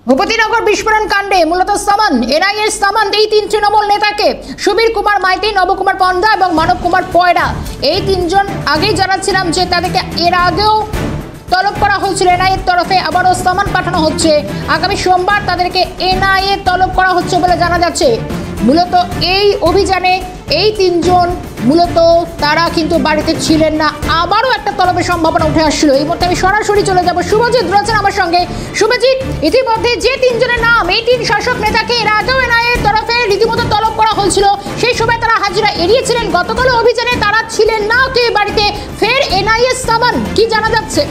ভূপতিনগর বিস্ফোরণ কাণ্ডে মূলত সামান এনআইএর সামান এই তিন তৃণমূল নেতাকে সুবীর কুমার মাইতি, নবকুমার পণ্ডা এবং মানব কুমার পয়রা, এই তিনজন আগেই জানাচ্ছিলাম যে তাদেরকে এর আগেও তলব করা হয়েছিল এনআইএর তরফে, আবারও সামান পাঠানো হচ্ছে। আগামী সোমবার তাদেরকে এনআইএ তলব করা হচ্ছে বলে জানা যাচ্ছে। মূলত এই অভিযানে এই তিনজন মূলত তারা কিন্তু বাড়িতে ছিলেন না, আবারও একটা তলবের সম্ভাবনা উঠে আসছিল। এই মুহূর্তে আমি সরাসরি চলে যাব, শুভজিৎ রয়েছেন আমার সঙ্গে। শুভজিৎ, ইতিমধ্যে যে তিনজনের নাম, এই তিন শাসক নেতাকে এর আগেও এনআইএর তরফে রীতিমতো তলব করা হয়েছিল, সেই সময় তারা হাজিরা এড়িয়েছিলেন। গতকাল অভিযানে তারা ছিলেন না কেউ বাড়িতে, ফের এনআইএ সামান, কি জানা যাচ্ছে?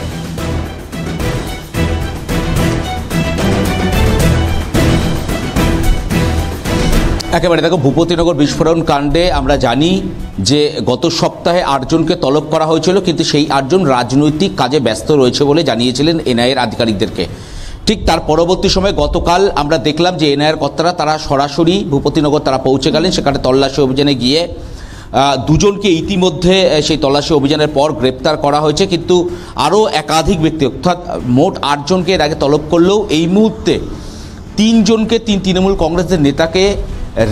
একেবারে দেখো, ভূপতিনগর বিস্ফোরণ কাণ্ডে আমরা জানি যে গত সপ্তাহে 8 জনকে তলব করা হয়েছিল, কিন্তু সেই 8 জন রাজনৈতিক কাজে ব্যস্ত রয়েছে বলে জানিয়েছিলেন এনআইএর আধিকারিকদেরকে। ঠিক তার পরবর্তী সময়ে গতকাল আমরা দেখলাম যে এনআইএর কর্তারা তারা সরাসরি ভূপতিনগর তারা পৌঁছে গেলেন। সেখানে তল্লাশি অভিযানে গিয়ে 2 জনকে ইতিমধ্যে সেই তল্লাশি অভিযানের পর গ্রেপ্তার করা হয়েছে, কিন্তু আরও একাধিক ব্যক্তি অর্থাৎ মোট 8 জনকে এর আগে তলব করলেও এই মুহূর্তে 3 জনকে, 3 তৃণমূল কংগ্রেসের নেতাকে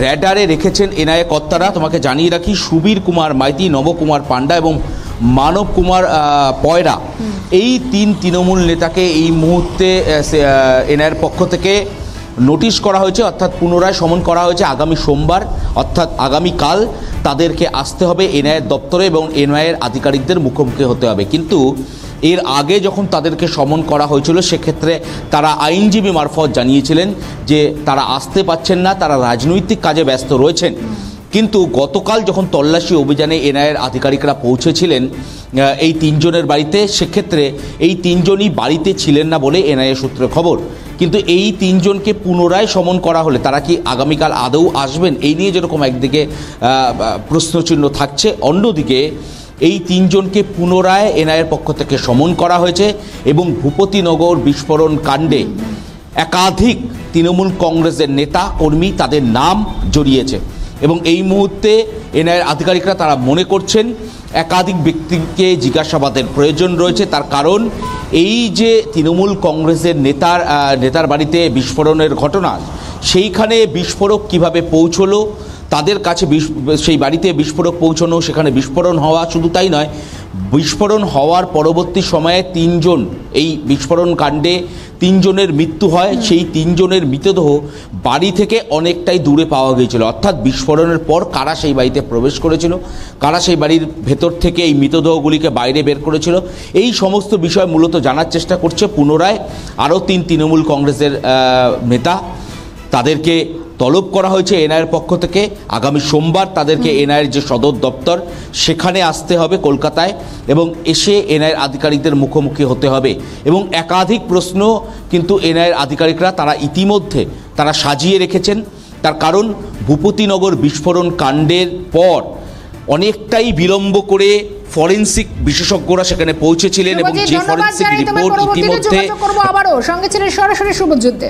র্যাডারে রেখেছেন এনআইএ কর্তারা। তোমাকে জানিয়ে রাখি, সুবীর কুমার মাইতি, নবকুমার পাণ্ডা এবং মানব কুমার পয়রা, এই 3 তৃণমূল নেতাকে এই মুহূর্তে এনআইএর পক্ষ থেকে নোটিশ করা হয়েছে, অর্থাৎ পুনরায় সমন করা হয়েছে। আগামী সোমবার অর্থাৎ আগামীকাল তাদেরকে আসতে হবে এনআইএর দপ্তরে এবং এনআইএর আধিকারিকদের মুখোমুখি হতে হবে। কিন্তু এর আগে যখন তাদেরকে সমন করা হয়েছিল সেক্ষেত্রে তারা আইনজীবী মারফত জানিয়েছিলেন যে তারা আসতে পারছেন না, তারা রাজনৈতিক কাজে ব্যস্ত রয়েছেন। কিন্তু গতকাল যখন তল্লাশি অভিযানে এনআইএর আধিকারিকরা পৌঁছেছিলেন এই 3 জনের বাড়িতে, সেক্ষেত্রে এই 3 জনই বাড়িতে ছিলেন না বলে এনআইএ সূত্রে খবর। কিন্তু এই 3 জনকে পুনরায় সমন করা হলে তারা কি আগামীকাল আদৌ আসবেন, এই নিয়ে যেরকম একদিকে প্রশ্নচিহ্ন থাকছে, অন্যদিকে এই 3 জনকে পুনরায় এনআইএর পক্ষ থেকে সমন করা হয়েছে এবং ভূপতিনগর বিস্ফোরণ কাণ্ডে একাধিক তৃণমূল কংগ্রেসের নেতা কর্মী তাদের নাম জড়িয়েছে এবং এই মুহূর্তে এনআইএর আধিকারিকরা তারা মনে করছেন একাধিক ব্যক্তিকে জিজ্ঞাসাবাদের প্রয়োজন রয়েছে। তার কারণ এই যে তৃণমূল কংগ্রেসের নেতার বাড়িতে বিস্ফোরণের ঘটনা, সেইখানে বিস্ফোরক কিভাবে পৌঁছলো তাদের কাছে, সেই বাড়িতে বিস্ফোরক পৌঁছানো, সেখানে বিস্ফোরণ হওয়া, শুধু তাই নয়, বিস্ফোরণ হওয়ার পরবর্তী সময়ে 3 জন, এই বিস্ফোরণ কাণ্ডে 3 জনের মৃত্যু হয়। সেই 3 জনের মৃতদেহ বাড়ি থেকে অনেকটাই দূরে পাওয়া গিয়েছিল, অর্থাৎ বিস্ফোরণের পর কারা সেই বাড়িতে প্রবেশ করেছিল, কারা সেই বাড়ির ভেতর থেকে এই মৃতদেহগুলিকে বাইরে বের করেছিল, এই সমস্ত বিষয় মূলত জানার চেষ্টা করছে পুনরায় আরও 3 তৃণমূল কংগ্রেসের নেতা। তাদেরকে তলব করা হয়েছে এনআইএর পক্ষ থেকে। আগামী সোমবার তাদেরকে এনআইএর যে সদর দপ্তর সেখানে আসতে হবে কলকাতায় এবং এসে এনআইএর আধিকারিকদের মুখোমুখি হতে হবে এবং একাধিক প্রশ্ন কিন্তু এনআইএর আধিকারিকরা তারা ইতিমধ্যে তারা সাজিয়ে রেখেছেন। তার কারণ ভূপতিনগর বিস্ফোরণ কাণ্ডের পর অনেকটাই বিলম্ব করে ফরেনসিক বিশেষজ্ঞরা সেখানে পৌঁছেছিলেন এবং যে ফরেনসিক রিপোর্ট ইতিমধ্যে সঙ্গে ছিলেন সরাসরি শুভজিৎ।